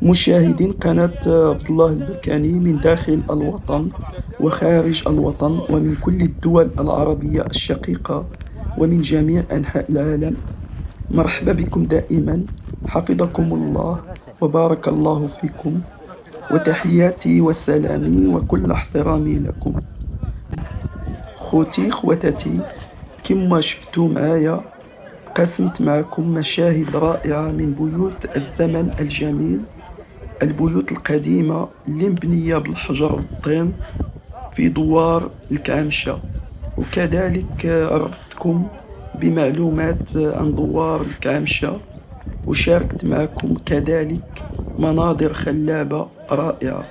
مشاهدين قناة عبد الله البركاني من داخل الوطن وخارج الوطن ومن كل الدول العربية الشقيقة ومن جميع أنحاء العالم، مرحبا بكم دائما، حفظكم الله وبارك الله فيكم، وتحياتي وسلامي وكل احترامي لكم. خوتي خواتاتي، كما شفتوا معايا قسمت معكم مشاهد رائعة من بيوت الزمن الجميل، البيوت القديمة اللي مبنية بالحجر والطين في دوار الكعمشة، وكذلك عرفتكم بمعلومات عن دوار الكعمشة، وشاركت معكم كذلك مناظر خلابة رائعة.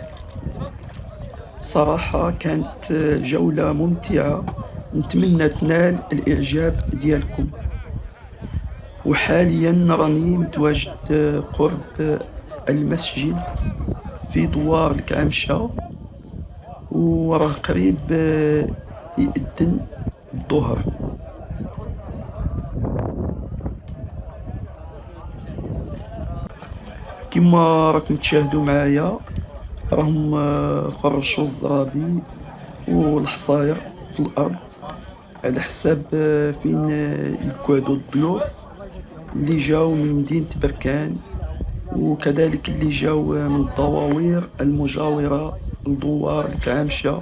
صراحة كانت جولة ممتعة، نتمنى تنال الإعجاب ديالكم. وحاليا راني متواجد قرب المسجد في دوار الكعمشة، وراه قريب يأذن الظهر. كما راكم تشاهدوا معايا راهم فرشوا الزرابي والحصاير في الأرض على حساب فين يقعدوا الضيوف اللي جاو من مدينة بركان، وكذلك اللي جاو من الضواوير المجاورة لدوار الكعمشة.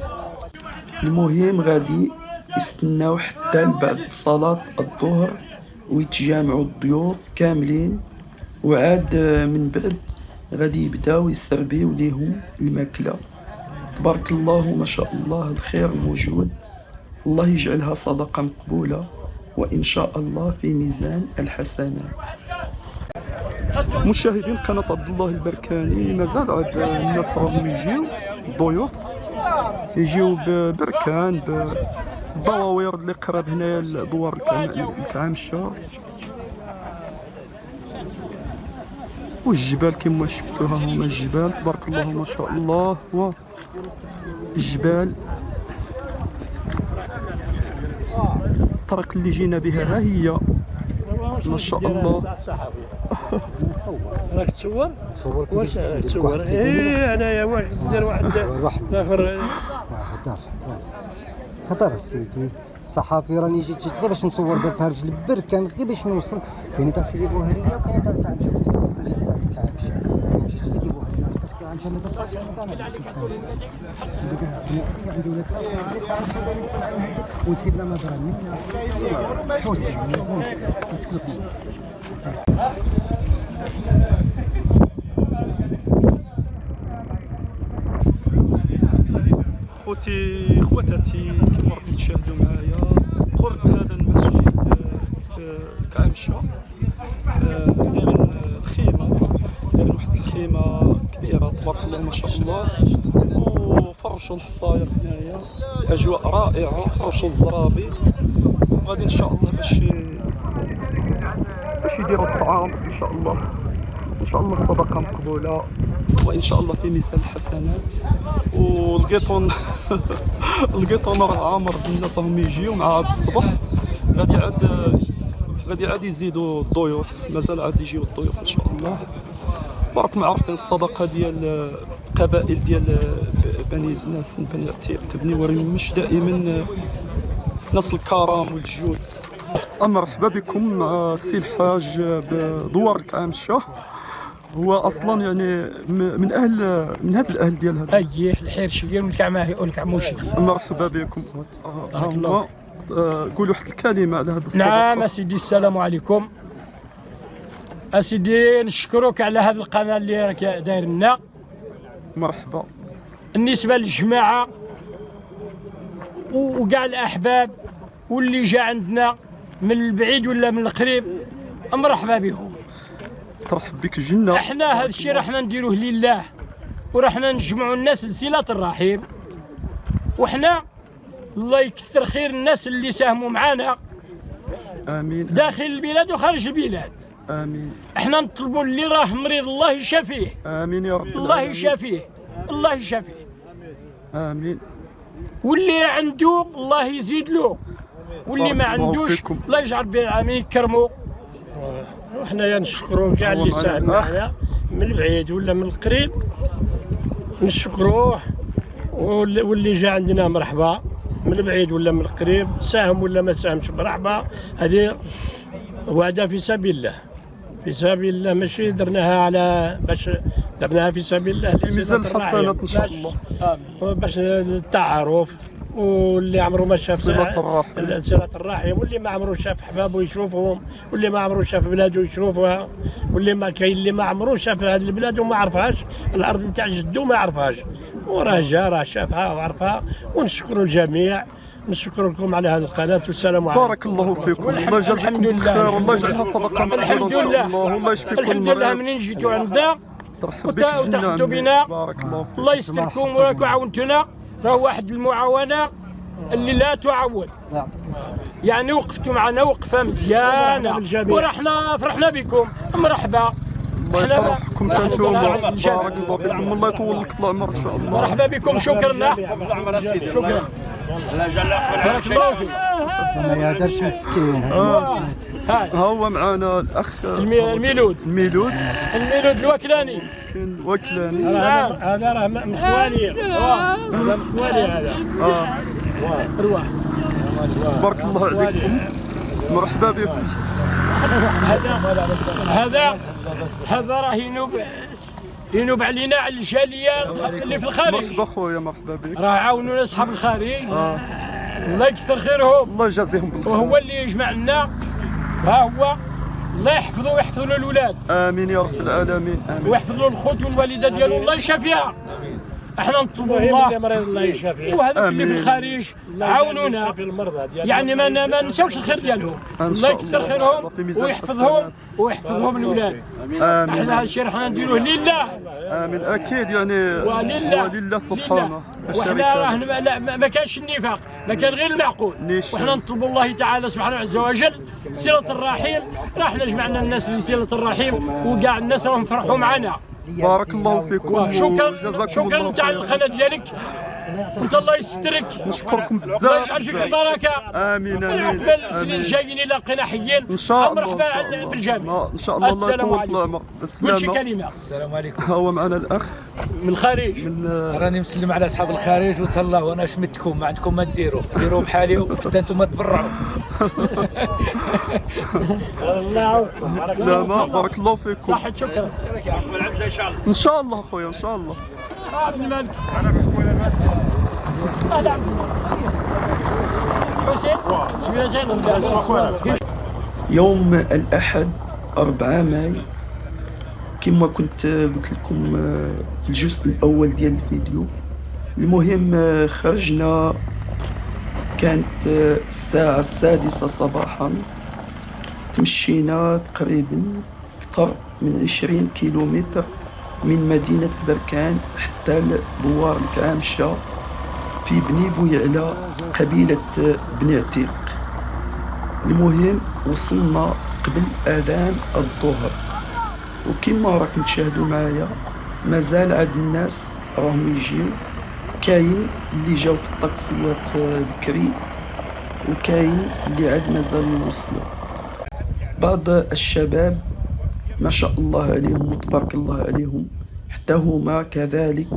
المهم غادي يستناو حتى بعد صلاة الظهر ويتجامعوا الضيوف كاملين، وعاد من بعد غادي يبداو يسربيو ليهم الماكلة. تبارك الله ما شاء الله، الخير موجود، الله يجعلها صدقة مقبولة وإن شاء الله في ميزان الحسنات. مشاهدين قناة عبد الله البركاني، مازال عاد الناس راهم يجيو، الضيوف يجيو ببركان بالضواوير اللي قراب هنايا لدوار الكعمشة، والجبال كما شفتوها هما الجبال، تبارك الله ما شاء الله. والجبال الطريق اللي جينا بها ها هي ما شاء الله. راك تصور؟ واش تصور؟ انايا واش دير واحد اخر خطر سيدي الصحافي، راني جيت غير باش نصور، درتها رجل بركان غير باش نوصل. كاين تاع سيدي بوهريه وكاين تاع الكعمشه، مشيت سيدي بوهريه باش الكعمشه ما تصلش عندي ولاد وتسيب لنا مزرعه خوتي خواتاتي، كما راكم تشاهدوا معايا قرب هذا المسجد في الكعمشة دايرين الخيمة، دايرين واحد الخيمة كبيرة تبارك الله ما شاء الله، وفرشوا الحصاير هنايا، الأجواء رائعة، فرشوا الزرابي، وغادي إن شاء الله باش يديروا الطعام إن شاء الله، إن شاء الله الصدقة مقبولة وإن شاء الله في ميزان الحسنات. والقيطون القيطون راه عامر بالناس راهم يجيو مع هذا الصبح، غادي عاد يزيدوا الضيوف، مازال عاد يجيو الضيوف إن شاء الله. راكم عارفين الصدقة ديال القبائل ديال بني زناس بني عتيق بني ورمش دائما ناس الكرم والجود. مرحبا بكم مع السي الحاج بدوار الكعمشة، هو اصلا يعني من هذا الاهل ديال هذا اييه الحرشيه والكعموشيه. مرحبا بكم. قولوا واحد الكلمه على هذا الصدقه. نعم اسيدي، السلام عليكم اسيدي، نشكرك على هذه القناه اللي راك داير لنا. مرحبا. بالنسبه للجماعه وكاع الاحباب واللي جا عندنا من البعيد ولا من القريب، مرحبا بهم، ترحب بك الجنه. احنا هذا الشيء راحنا نديروه لله، وراحنا نجمعوا الناس لصله الرحيم، وحنا الله يكثر خير الناس اللي ساهموا معنا امين داخل البلاد وخارج البلاد. امين. احنا نطلبوا اللي راه مريض الله يشافيه. امين يا رب. الله يشافيه، الله يشافيه. امين. واللي عنده الله يزيد له، واللي ما بارك الله عندوش فيكم. الله يجعل به العالمين يكرموا. وحنايا نشكروا كاع اللي ساهم معنا من البعيد ولا من القريب، نشكروه. واللي جا عندنا مرحبا، من البعيد ولا من القريب، ساهم ولا ما ساهمش مرحبا. هذه وعده في سبيل الله، في سبيل الله، ماشي درناها على باش درناها في سبيل الله في ميزان الحسنات ان شاء الله. باش التعارف، واللي عمره ما شاف صلة الرحم. صلة الرحم، واللي ما عمره شاف حبابه يشوفهم، واللي ما عمره شاف بلاده يشوفها، واللي ما كاين اللي ما عمره شاف هذه البلاد وما عرفهاش، الارض نتاع جدو ما عرفهاش، وراه جا راه شافها وعرفها. ونشكروا الجميع، نشكر لكم على هذه القناه، والسلام عليكم. بارك الله فيكم، الله يجازيكم بالخير، والله يجعلها صدقه مقبوله الحمد ان شاء لله. الله، والله يشفيكم الحمد لله المريض. منين جيتوا عندنا ترحب بك وتاخذوا جنان. بنا. بارك الله فيك. الله يستركم وراكم عاونتونا. راه واحد المعاونه اللي لا تعوض، يعني وقفتوا معنا وقفه مزيانه، ورحنا فرحنا بكم. مرحبا. الله يفرحكم انتم. بارك الله فيكم، الله يطول لك العمر ان شاء الله. مرحبا بكم. شكرا. شكرا. بارك الله فيك. ما يهدرش مسكين. هاي ها هو معنا الاخ الميلود الميلود الوكلاني. وكلاني. هذا راه مخوالي، هذا مخوالي هذا. روح. بارك الله عليكم، مرحبا بكم. هذا راه ينوب علينا على الجاليه اللي في الخارج. مرحبا خويا، مرحبا بك. راه عاونونا اصحاب الخارج، الله يكثر خيرهم، الله يجازيهم بالخير. وهو اللي يجمع لنا. ها هو الله يحفظه ويحفظ له الاولاد، امين يا رب العالمين. امين. ويحفظ له الخوت والوالده ديالو، الله يشافيها. احنا نطلبوا الله، الله يشافيه، وهذوك اللي في الخارج عاونونا، المرضى ديالنا، يعني ما نساوش الخير ديالهم. الله يكثر خيرهم ويحفظهم ويحفظهم الاولاد. احنا هذا الشيء راح نديروه لله. امين اكيد، يعني ولله سبحانه. وحنا راه ما كانش النفاق، ما كان غير المعقول. وحنا نطلبوا الله تعالى سبحانه عز وجل صلة الرحيم. راح جمعنا الناس لصلة الرحيم، وكاع الناس راهم فرحوا معنا. بارك الله فيكم. شكرا تاع القناه ديالك، وانت الله يسترك. نشكركم بزاف. الله يجعل فيك البركه. امين امين. عقبال السنين الجايين الى لقينا حيين ان شاء الله. مرحبا بالجميع. ان شاء الله. الله السلام يطول عليكم. العمر. كل شيء بالسلامه. كلمه. السلام عليكم. ها هو معنا الاخ من الخارج. راني مسلم على اصحاب الخارج وتهلا، وانا شمتكم، ما عندكم ما ديروا بحالي، وحتى انتم تبرعوا. الله يعاونكم. سلامة. بارك الله فيكم. صحة. شكرا. ان شاء الله خويا، ان شاء الله. عبد الملك حسين. يوم الأحد 4 ماي، كما كنت قلت لكم في الجزء الأول ديال الفيديو. المهم خرجنا، كانت الساعة 6 صباحا، تمشينا تقريبا أكثر من 20 كيلومتر من مدينة بركان حتى لدوار الكعامشة في بني بويعلى قبيلة بني عتيق. المهم وصلنا قبل أذان الظهر، وكما راكم تشاهدوا معايا مازال عاد الناس راهم يجيو. كاين اللي جاو في الطاكسيات بكري، وكاين اللي عاد مازال يوصلوا. بعض الشباب ما شاء الله عليهم وتبارك الله عليهم، حتى هما كذلك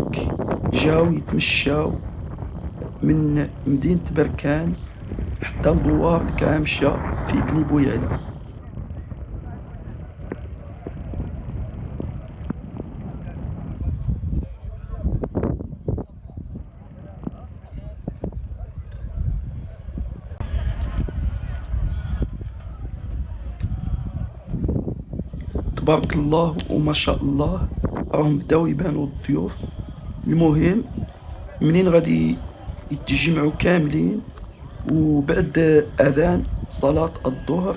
جاو يتمشاو من مدينة بركان حتى لدوار الكعامشة في بني بويعلى. تبارك الله وما شاء الله، راهم بداو يبانوا الضيوف. المهم منين غادي يتجمعوا كاملين، وبعد اذان صلاة الظهر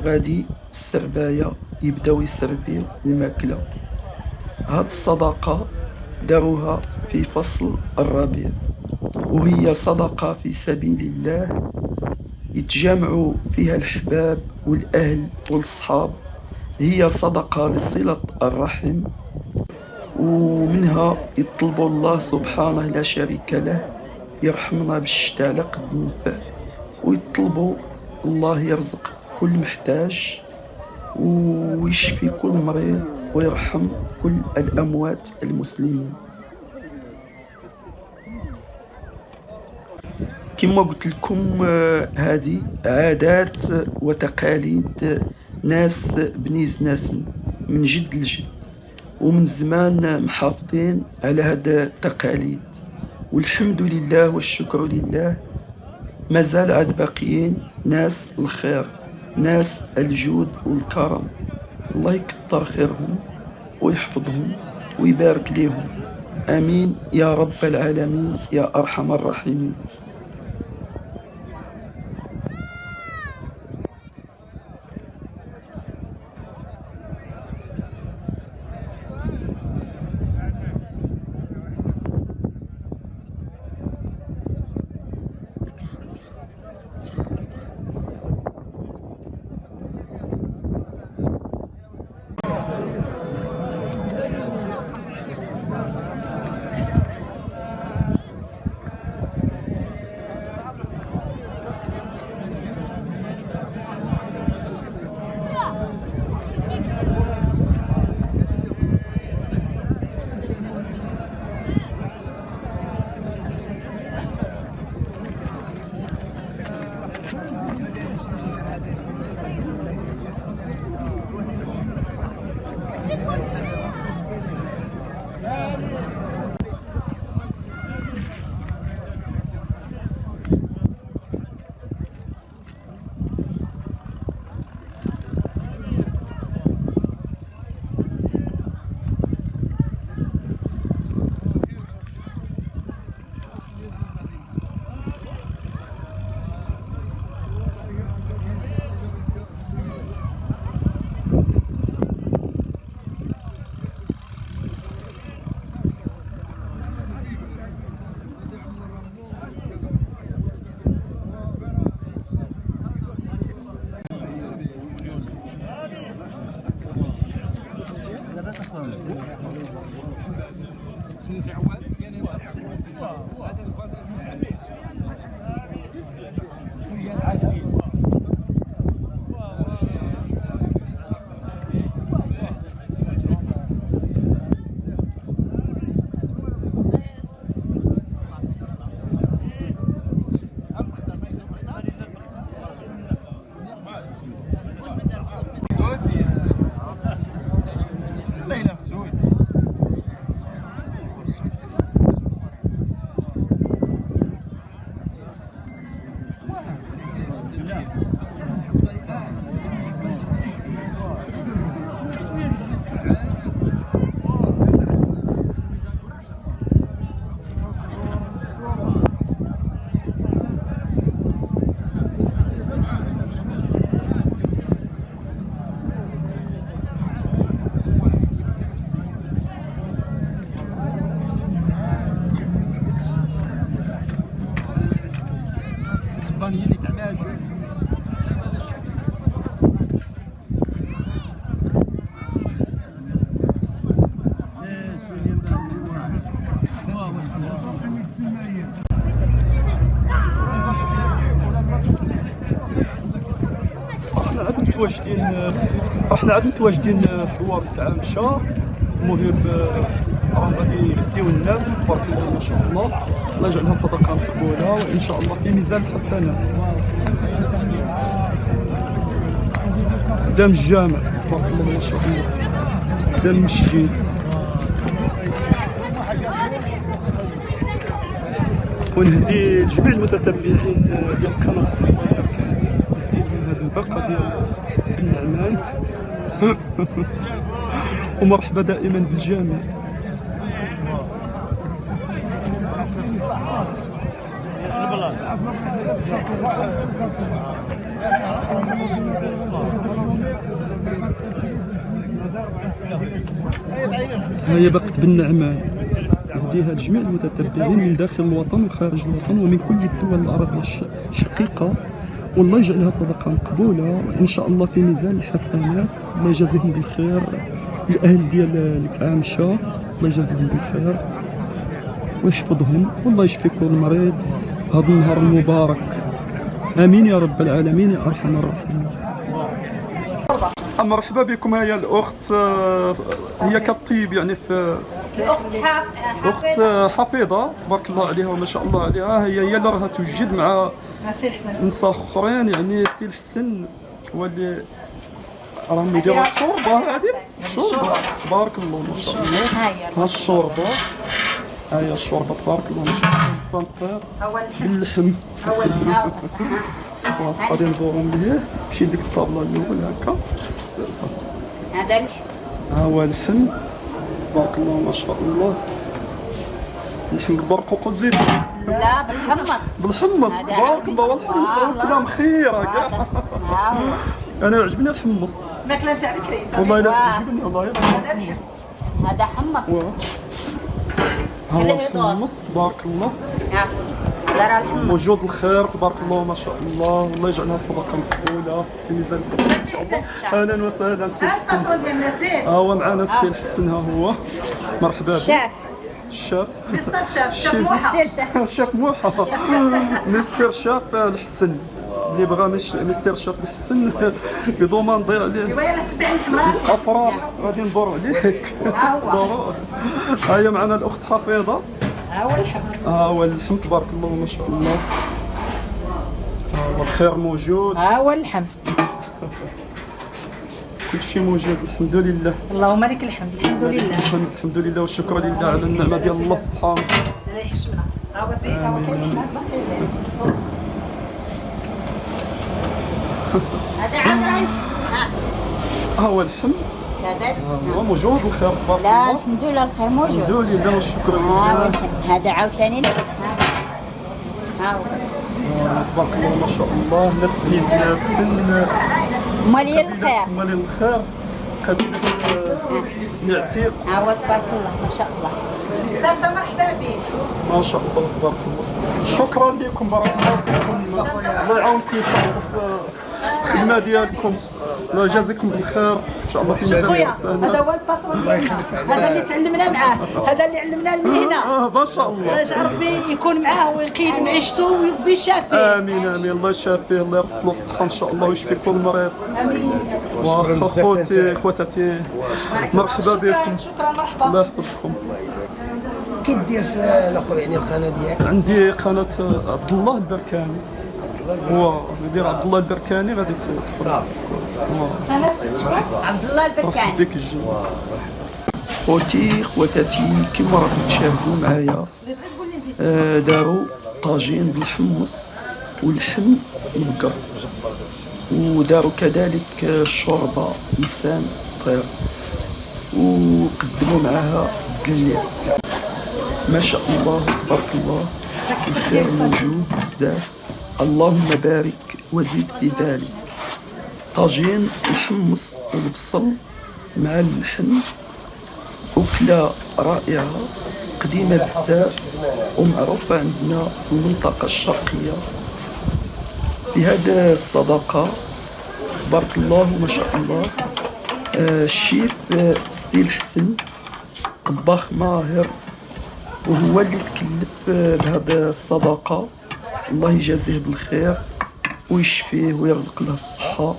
غادي السرباية يبداو يسربيو الماكلة. هاد الصدقة داروها في فصل الربيع، وهي صدقة في سبيل الله، يتجمعوا فيها الحباب والأهل والصحاب. هي صدقة لصلة الرحم، ومنها يطلبوا الله سبحانه لا شريك له يرحمنا بالشتاء على قد النفع، ويطلبوا الله يرزق كل محتاج ويشفي كل مريض ويرحم كل الأموات المسلمين. كما قلت لكم هذه عادات وتقاليد ناس بني زناسن من جد لجد، ومن زمان محافظين على هاد التقاليد، والحمد لله والشكر لله مازال عاد باقيين ناس الخير، ناس الجود والكرم. الله يكثر خيرهم ويحفظهم ويبارك ليهم، امين يا رب العالمين يا ارحم الراحمين. احنا عاد متواجدين في وارد عامشة. المهم راهم غادي يديو الناس تبارك الله ما شاء الله، الله يجعلها صدقة مقبولة وان شاء الله في ميزان الحسنات قدام الجامع تبارك الله ما شاء الله، قدام المسجد. ونهدي لجميع المتتبعين ديال القناة هذا الباقة ديال النعمان ومرحبا دائما بالجميع. هي باقة بالنعمان، نهديها لجميع المتتبعين من داخل الوطن وخارج الوطن ومن كل الدول العربية الشقيقة، والله يجعلها صدقة مقبولة وإن شاء الله في ميزان الحسنات. الله يجازيهم بالخير الاهل ديال الكعامشه الله يجازيهم بالخير ويحفظهم والله يشفي كل مريض هذا النهار المبارك. امين يا رب العالمين يا ارحم الراحمين. مرحبا بكم. هي الاخت هي كطيب يعني في اخت حفيظه تبارك الله عليها وما شاء الله عليها. هي اللي راها توجد مع نساء اخرين يعني سي الحسن هو اللي راهم يديروا الشوربه هذه. شوربه تبارك الله ما شاء الله. ها الشوربه هي الشوربه تبارك الله ما شاء الله. سنطير باللحم غادي ندورو مليح. مشي لديك الطابله الاول هكا. هذا اللحم. ها هو اللحم تبارك الله ما شاء الله. اللحم بالبرقوق والزيت. لا بالحمص. بالحمص تبارك الله. والحمص كلام خير هكا. انا عجبني الحمص. ماكله نتاع بكري والله لا عجبني والله. هذا حمص. هذا الحمص تبارك الله. هذا راه الحمص. وجود الخير تبارك الله ما شاء الله. الله يجعلها صدقه مقبوله في ميزان الحسن ان شاء الله. اهلا وسهلا سي الحسن. ها هو معنا السي الحسن. ها هو مرحبا بك. شاف. الشاف مستر شاف موحه. الشاف موحه. مستر شاف الحسن اللي بغى مستر شاف الحسن يضمن عليه ويلا تبعني الحمراء الافراد غادي ندوروا عليك. ضروري. هيا معنا الاخت حفيظه. ها هو اللحم. ها هو اللحم تبارك الله ما شاء الله. ها هو الخير موجود. ها هو اللحم. كل شيء موجود الحمد لله. اللهم لك الحمد. الحمد لله. الحمد لله والشكر لله على النعمه ديال الله سبحانه. الله يحشمنا. ها هو سيد. ها هو كاين باقي. هذا عاد ها هو اللحم. هذا هو موجود الخير تبارك لا الله. الحمد لله الخير موجود. الحمد لله والشكر ها لله. هذا عاوتاني لك. ها هو تبارك الله ما شاء الله. الناس بليزنا السن مالي الخير. مالي الخير قبيله العتيق. ها هو تبارك الله ما شاء الله. ثلاثة مرحبا بك. ما شاء الله تبارك الله. شكرا لكم بارك الله فيكم. الله يعاونكم ان شاء الله في الخدمه ديالكم. الله يجازيكم بالخير ان شاء الله في ميزان خويا الحسنات. هذا هو الباترون ديالنا. هذا اللي تعلمنا معاه. هذا اللي علمنا المهنه. ما شاء الله. يجعل ربي يكون معاه ويقيد من عيشته ويربي شافيه. امين امين. الله يشافيه الله يرزق له الصحه ان شاء الله ويشفي كل مريض. امين. واخوتي اخواتاتي مرحبا بكم. شكرا مرحبا. الله يحفظكم. كي دير في الاخر يعني القناه ديالك؟ عندي قناه عبد الله البركاني. هو يدير عبد الله البركاني غادي صافي عبد الله البركاني. بك الجو. خواتاتي كما راكم تشاهدوا معايا داروا طاجين بالحمص واللحم والبقر وداروا كذلك الشوربه لسان طير وقدموا معها الدليع. ما شاء الله تبارك الله. الخير موجود بزاف. اللهم بارك وزيد في ذلك. طاجين الحمص والبصل مع اللحم أكلة رائعة قديمة بزاف ومعروفة عندنا في المنطقة الشرقية. في هذا الصدقة تبارك الله ما شاء الله الشيف السي الحسن طباخ ماهر وهو اللي تكلف بهذا الصدقة. الله يجازيه بالخير ويشفيه ويرزق له الصحة.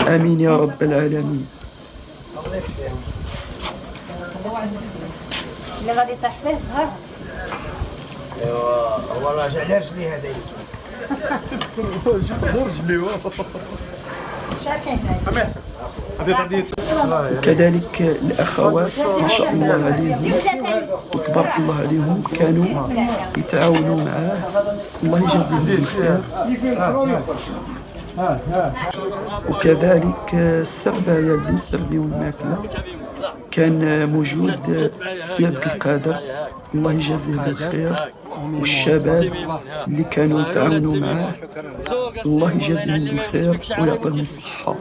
آمين يا رب العالمين. اللي غادي يطيح فيه زهر. ايوا هو راجع على رجلي هذا رجلي. شاركين كذلك الأخوات ما شاء الله عليهم وتبارك الله عليهم كانوا يتعاونوا معاه. الله يجازيهم بالخير. وكذلك السرباية اللي يسربيو الماكلة كان موجود السي عبد القادر الله يجازيه بالخير والشباب اللي كانوا يتعاونوا معاه الله يجازيهم بالخير ويعطيهم الصحة.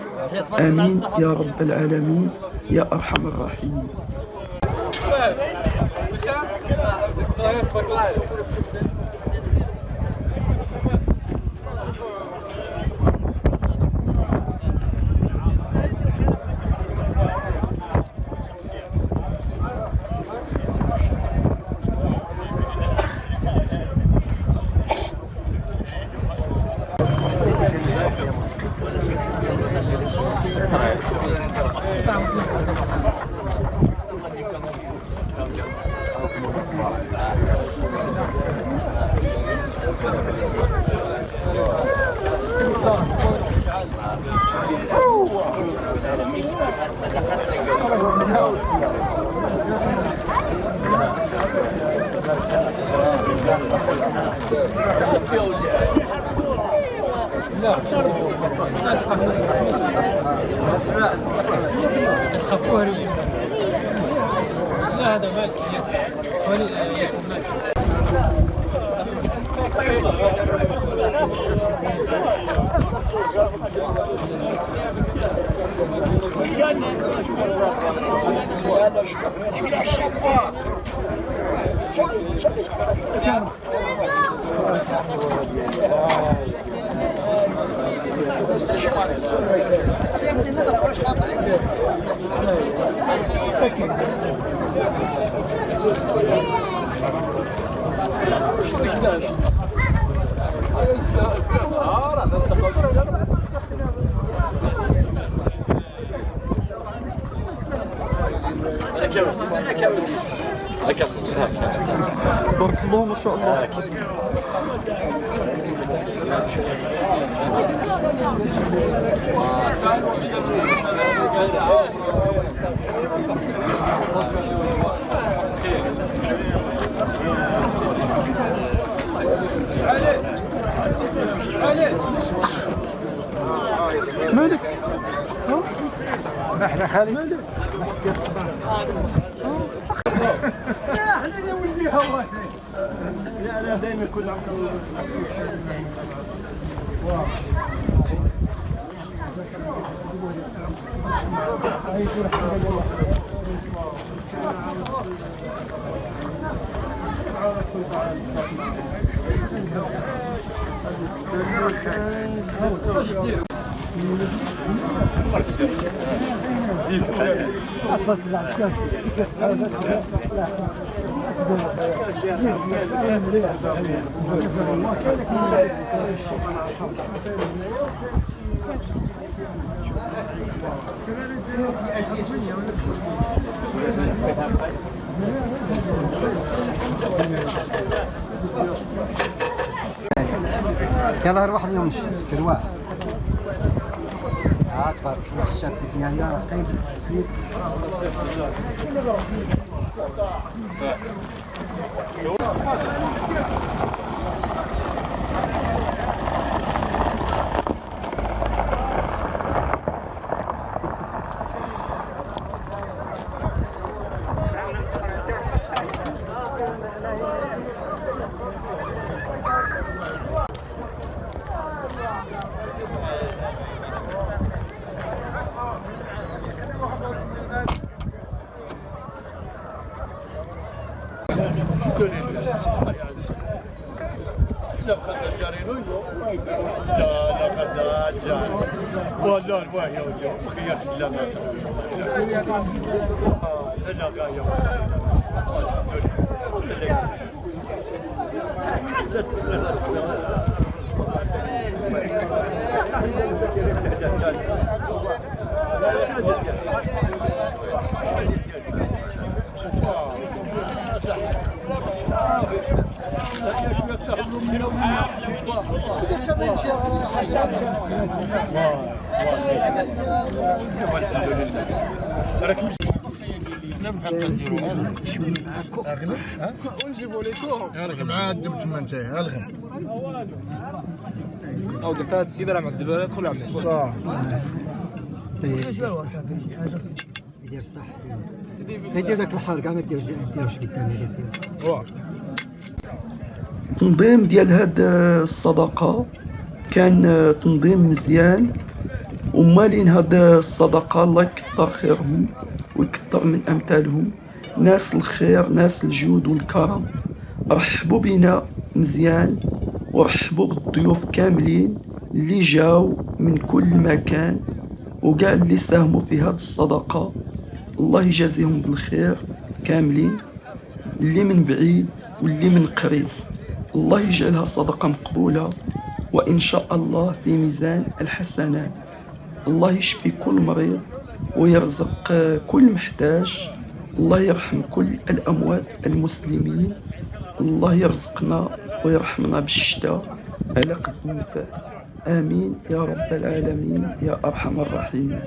آمين يا رب العالمين يا أرحم الراحمين. لا هذا مالك ياسر ياسر مالك. تبارك الله ما شاء الله. مالك؟ سمحنا خالي. لا دائما كل عام يلا روح اليوم كرواه. تبارك الله الشاب ديالنا رقيب. ونجيبوا لكم الغم عاد دمت ما انت الغم او درت هذا السيد راه معذب دخل عندك صح يدير صح. يدير داك الحار كاع ما ديروش قدامي. التنظيم ديال هاد الصدقة كان تنظيم مزيان، ومالين هاد الصدقة الله يكثر خيرهم ويكثر من أمثالهم، ناس الخير ناس الجود والكرم رحبوا بنا مزيان، ورحبوا بالضيوف كاملين اللي جاو من كل مكان وكاع اللي ساهموا في هاد الصدقة. الله يجازيهم بالخير كاملين، اللي من بعيد واللي من قريب. الله يجعلها صدقة مقبولة، وإن شاء الله في ميزان الحسنات. الله يشفي كل مريض ويرزق كل محتاج. الله يرحم كل الأموات المسلمين. الله يرزقنا ويرحمنا بالشتاء على قد النفع. آمين يا رب العالمين يا أرحم الراحمين.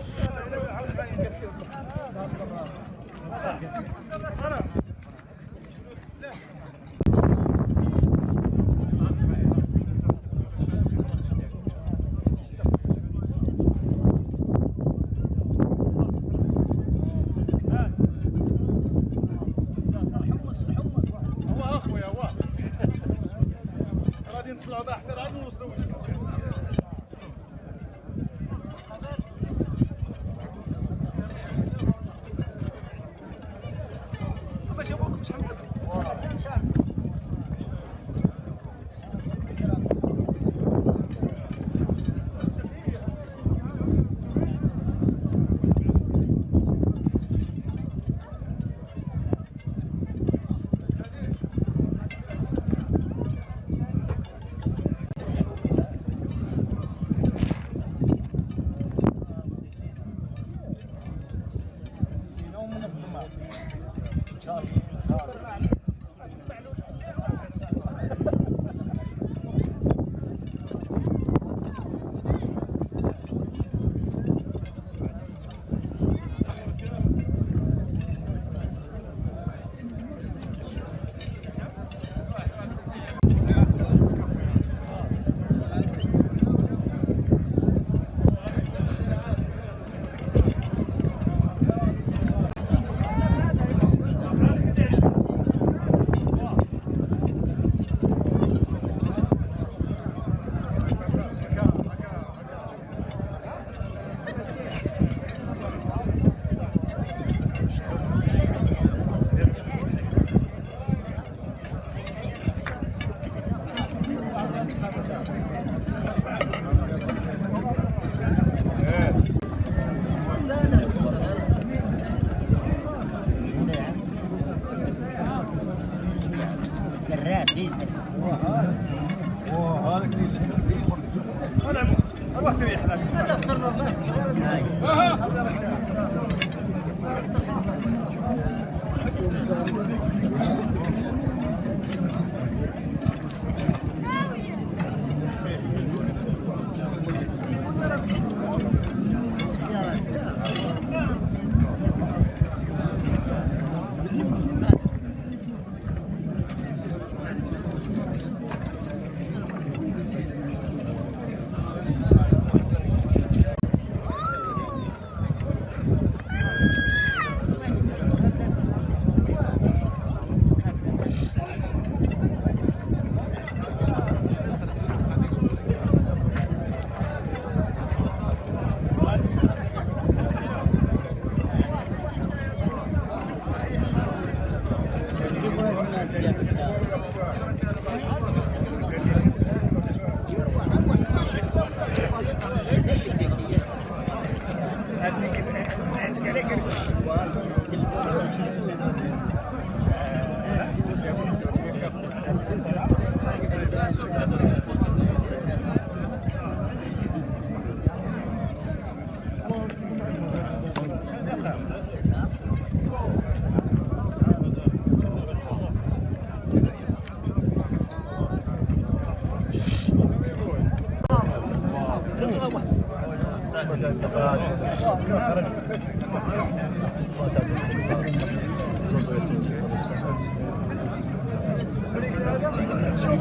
شوف